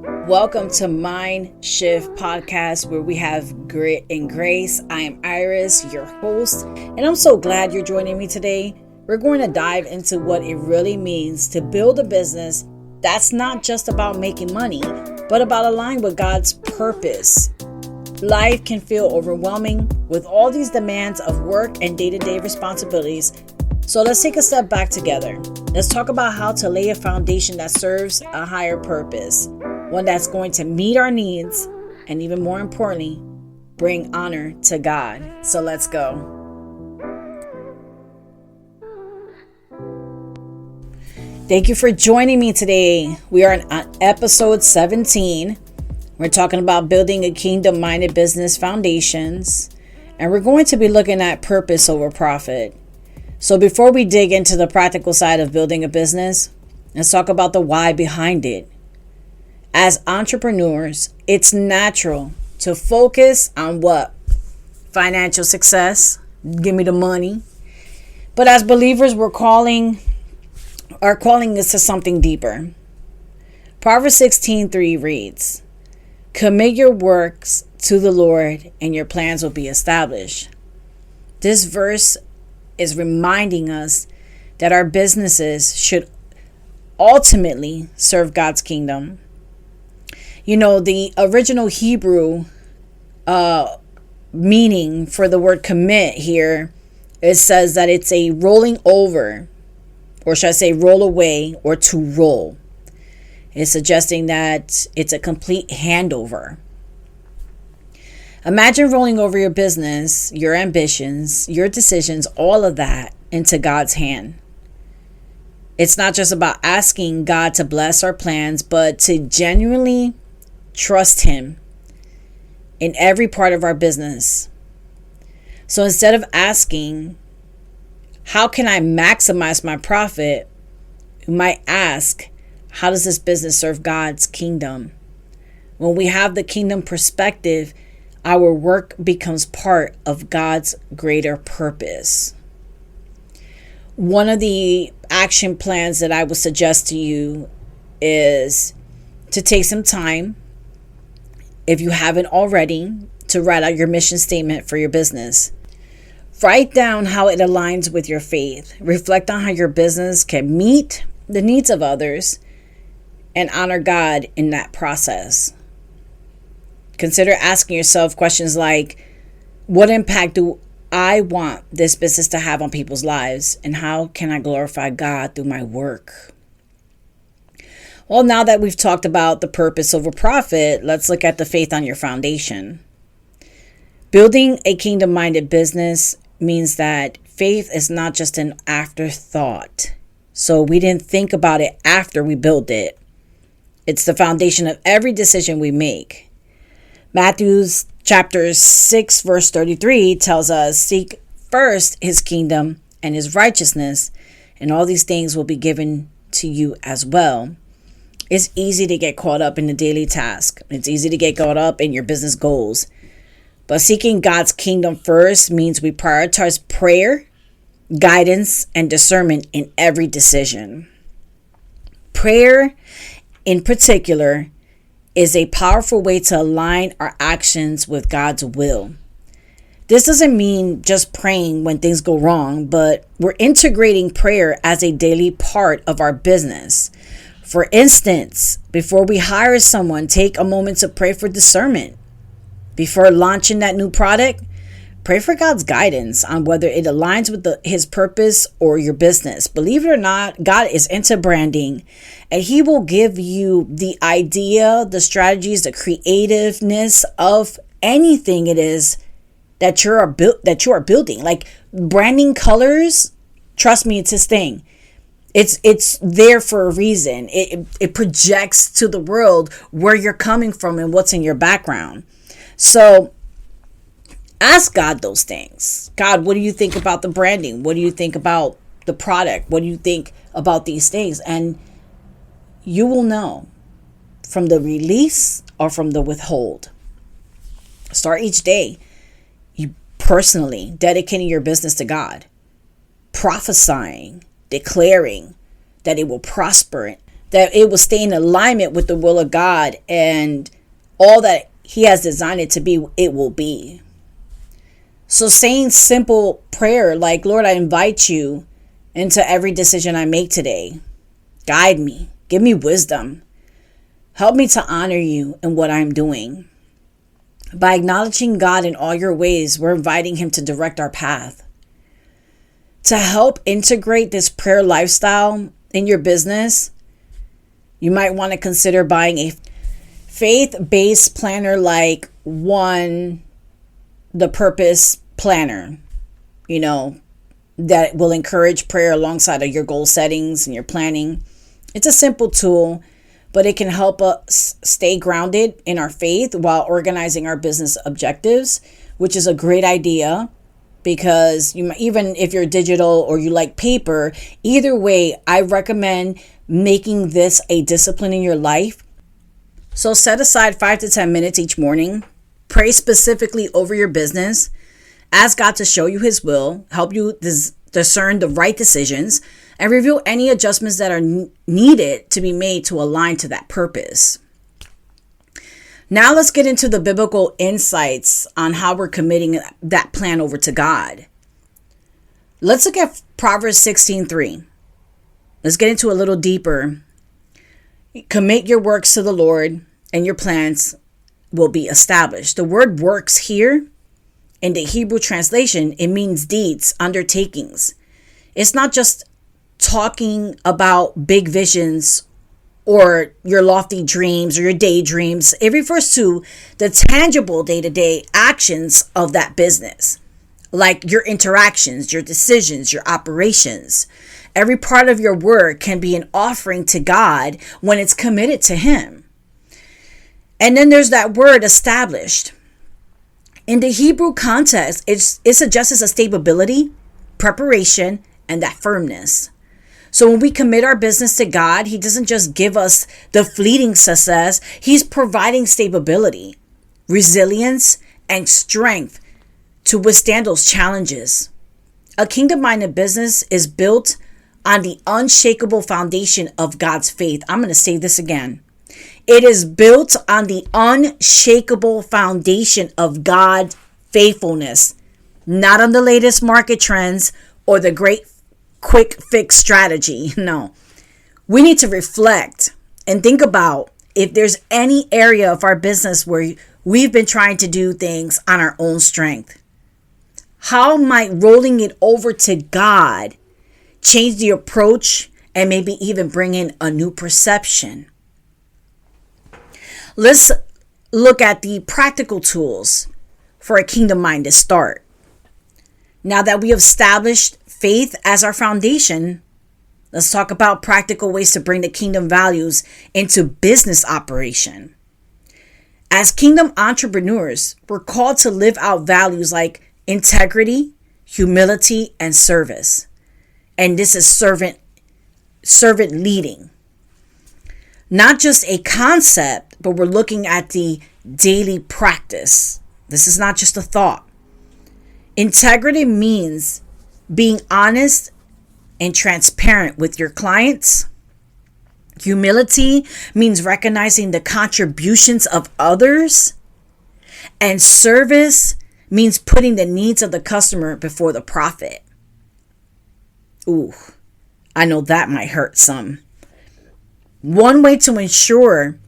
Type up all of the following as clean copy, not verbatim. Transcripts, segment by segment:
Welcome to Mindshift podcast, where we have grit and grace. I am Iris, your host, and I'm so glad you're joining me today. We're going to dive into what it really means to build a business that's not just about making money, but about aligning with God's purpose. Life can feel overwhelming with all these demands of work and day-to-day responsibilities. So let's take a step back together. Let's talk about how to lay a foundation that serves a higher purpose. One that's going to meet our needs and, even more importantly, bring honor to God. So let's go. Thank you for joining me today. We are on episode 17. We're talking about building a kingdom-minded business foundations, and we're going to be looking at purpose over profit. So before we dig into the practical side of building a business, let's talk about the why behind it. As entrepreneurs, it's natural to focus on what? Financial success. Give me the money. But as believers, our calling is to something deeper. Proverbs 16:3 reads, "Commit your works to the Lord, and your plans will be established." This verse is reminding us that our businesses should ultimately serve God's kingdom. You know, the original Hebrew meaning for the word commit here, it says that it's a rolling over, or should I say roll away, or to roll. It's suggesting that it's a complete handover. Imagine rolling over your business, your ambitions, your decisions, all of that into God's hand. It's not just about asking God to bless our plans, but to genuinely trust Him in every part of our business. So instead of asking, how can I maximize my profit? You might ask, how does this business serve God's kingdom? When we have the kingdom perspective, our work becomes part of God's greater purpose. One of the action plans that I would suggest to you is to take some time, if you haven't already, to write out your mission statement for your business. Write down how it aligns with your faith. Reflect on how your business can meet the needs of others and honor God in that process. Consider asking yourself questions like, what impact do I want this business to have on people's lives? And how can I glorify God through my work? Well, now that we've talked about the purpose over profit, let's look at the faith on your foundation. Building a kingdom-minded business means that faith is not just an afterthought. So we didn't think about it after we built it. It's the foundation of every decision we make. Matthew chapter 6, verse 33 tells us, "Seek first His kingdom and His righteousness, and all these things will be given to you as well." It's easy to get caught up in the daily task. It's easy to get caught up in your business goals. But seeking God's kingdom first means we prioritize prayer, guidance, and discernment in every decision. Prayer, in particular, is a powerful way to align our actions with God's will. This doesn't mean just praying when things go wrong, but we're integrating prayer as a daily part of our business. For instance, before we hire someone, take a moment to pray for discernment. Before launching that new product, pray for God's guidance on whether it aligns with His purpose or your business. Believe it or not, God is into branding, and He will give you the idea, the strategies, the creativeness of anything it is that you are building. Like branding colors, trust me, it's His thing. It's there for a reason. It projects to the world where you're coming from and what's in your background. So ask God those things. God, what do you think about the branding? What do you think about the product? What do you think about these things? And you will know from the release or from the withhold. Start each day, you personally dedicating your business to God, prophesying, declaring that it will prosper, that it will stay in alignment with the will of God, and all that He has designed it to be, it will be. So saying simple prayer like, Lord, I invite you into every decision I make today. Guide me. Give me wisdom. Help me to honor you in what I'm doing. By acknowledging God in all your ways, we're inviting Him to direct our path. To help integrate this prayer lifestyle in your business, you might want to consider buying a faith-based planner like the Purpose Planner, that will encourage prayer alongside of your goal settings and your planning. It's a simple tool, but it can help us stay grounded in our faith while organizing our business objectives, which is a great idea because even if you're digital or you like paper, either way, I recommend making this a discipline in your life. So set aside 5 to 10 minutes each morning. Pray specifically over your business. Ask God to show you His will, help you discern the right decisions, and reveal any adjustments that are needed to be made to align to that purpose. Now let's get into the biblical insights on how we're committing that plan over to God. Let's look at Proverbs 16:3. Let's get into a little deeper. Commit your works to the Lord, and your plans will be established. The word works here, in the Hebrew translation, it means deeds, undertakings. It's not just talking about big visions or your lofty dreams or your daydreams. It refers to the tangible day-to-day actions of that business, like your interactions, your decisions, your operations. Every part of your work can be an offering to God when it's committed to Him. And then there's that word established. In the Hebrew context, it suggests a stability, preparation, and that firmness. So when we commit our business to God, He doesn't just give us the fleeting success. He's providing stability, resilience, and strength to withstand those challenges. A kingdom-minded business is built on the unshakable foundation of God's faith. I'm going to say this again. It is built on the unshakable foundation of God's faithfulness, not on the latest market trends or the great quick fix strategy. No, we need to reflect and think about if there's any area of our business where we've been trying to do things on our own strength. How might rolling it over to God change the approach and maybe even bring in a new perception? Let's look at the practical tools for a kingdom-minded start. Now that we have established faith as our foundation, let's talk about practical ways to bring the kingdom values into business operation. As kingdom entrepreneurs, we're called to live out values like integrity, humility, and service. And this is servant leading. Not just a concept, but we're looking at the daily practice. This is not just a thought. Integrity means being honest and transparent with your clients. Humility means recognizing the contributions of others. And service means putting the needs of the customer before the profit. Ooh, I know that might hurt some. One way to ensure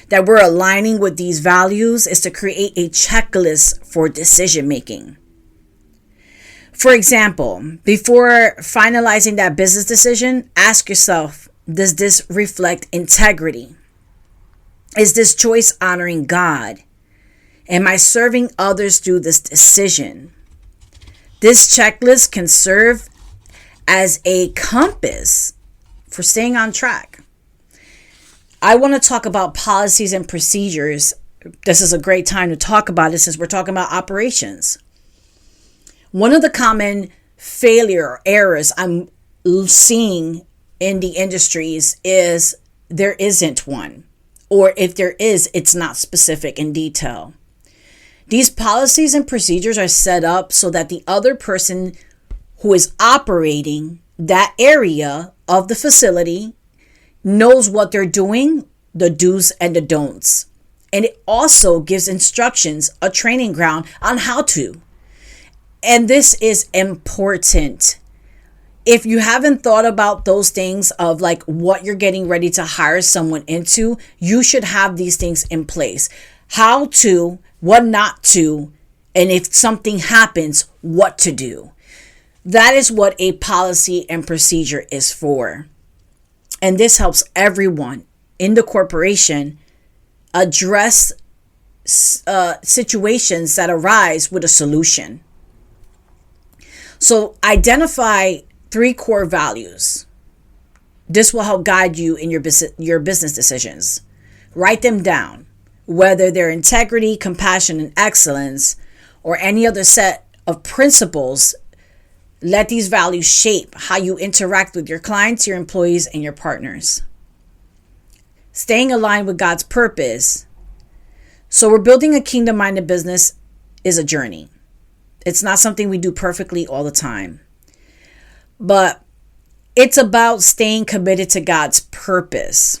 that we're aligning with these values is to create a checklist for decision making. For example, before finalizing that business decision, ask yourself, does this reflect integrity? Is this choice honoring God? Am I serving others through this decision? This checklist can serve as a compass for staying on track. I want to talk about policies and procedures. This is a great time to talk about it since we're talking about operations. One of the common failure or errors I'm seeing in the industries is there isn't one. Or if there is, it's not specific in detail. These policies and procedures are set up so that the other person who is operating that area of the facility knows what they're doing, the do's and the don'ts. And it also gives instructions, a training ground on how to. And this is important. If you haven't thought about those things of like what you're getting ready to hire someone into, you should have these things in place. How to, what not to, and if something happens, what to do. That is what a policy and procedure is for. And this helps everyone in the corporation address situations that arise with a solution. So identify 3 core values. This will help guide you in your business decisions. Write them down, whether they're integrity, compassion, and excellence, or any other set of principles. Let these values shape how you interact with your clients, your employees, and your partners. Staying aligned with God's purpose. So we're building a kingdom-minded business is a journey. It's not something we do perfectly all the time. But it's about staying committed to God's purpose.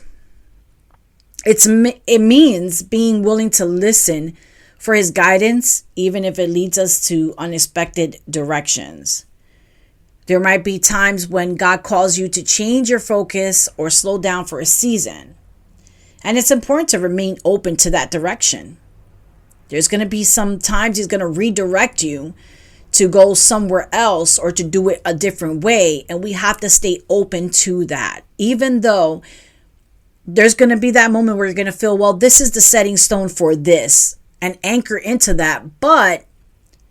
It means being willing to listen for his guidance, even if it leads us to unexpected directions. There might be times when God calls you to change your focus or slow down for a season. And it's important to remain open to that direction. There's going to be some times he's going to redirect you to go somewhere else or to do it a different way. And we have to stay open to that. Even though there's going to be that moment where you're going to feel, well, this is the setting stone for this, and anchor into that. But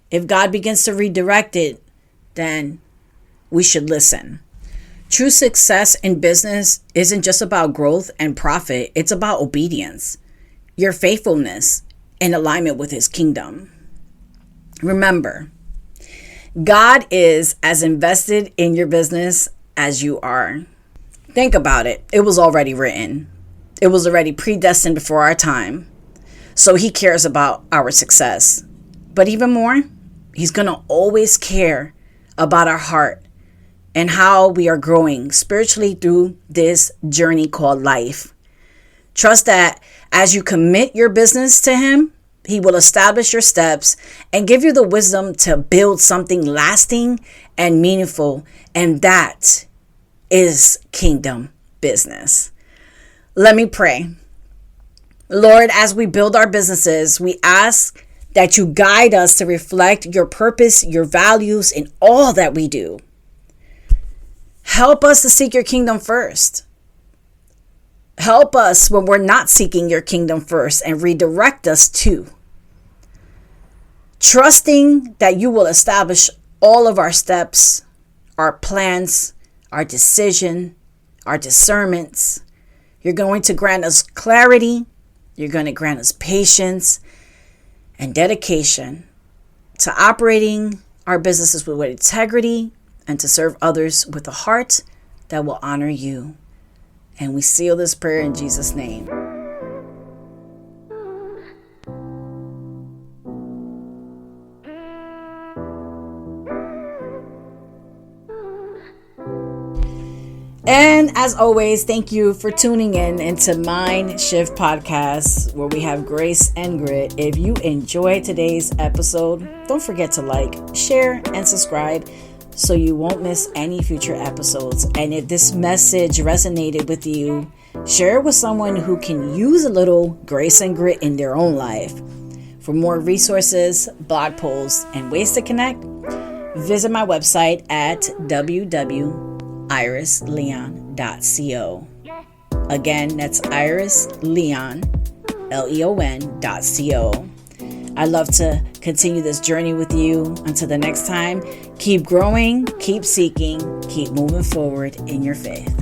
if God begins to redirect it, then we should listen. True success in business isn't just about growth and profit. It's about obedience, your faithfulness, in alignment with his kingdom. Remember, God is as invested in your business as you are. Think about it. It was already written. It was already predestined before our time. So he cares about our success. But even more, he's going to always care about our heart and how we are growing spiritually through this journey called life. Trust that as you commit your business to him, he will establish your steps and give you the wisdom to build something lasting and meaningful. And that is kingdom business. Let me pray. Lord, as we build our businesses, we ask that you guide us to reflect your purpose, your values in all that we do. Help us to seek your kingdom first. Help us when we're not seeking your kingdom first, and redirect us to. Trusting that you will establish all of our steps, our plans, our decision, our discernments. You're going to grant us clarity. You're going to grant us patience and dedication to operating our businesses with integrity and to serve others with a heart that will honor you. And we seal this prayer in Jesus' name. And as always, thank you for tuning in into Mindshift Podcast, where we have grace and grit. If you enjoyed today's episode, don't forget to like, share, and subscribe so you won't miss any future episodes. And if this message resonated with you, share it with someone who can use a little grace and grit in their own life. For more resources, blog posts, and ways to connect, visit my website at www.irisleon.co. Again, that's irisleon.co. I love to continue this journey with you. Until the next time, keep growing, keep seeking, keep moving forward in your faith.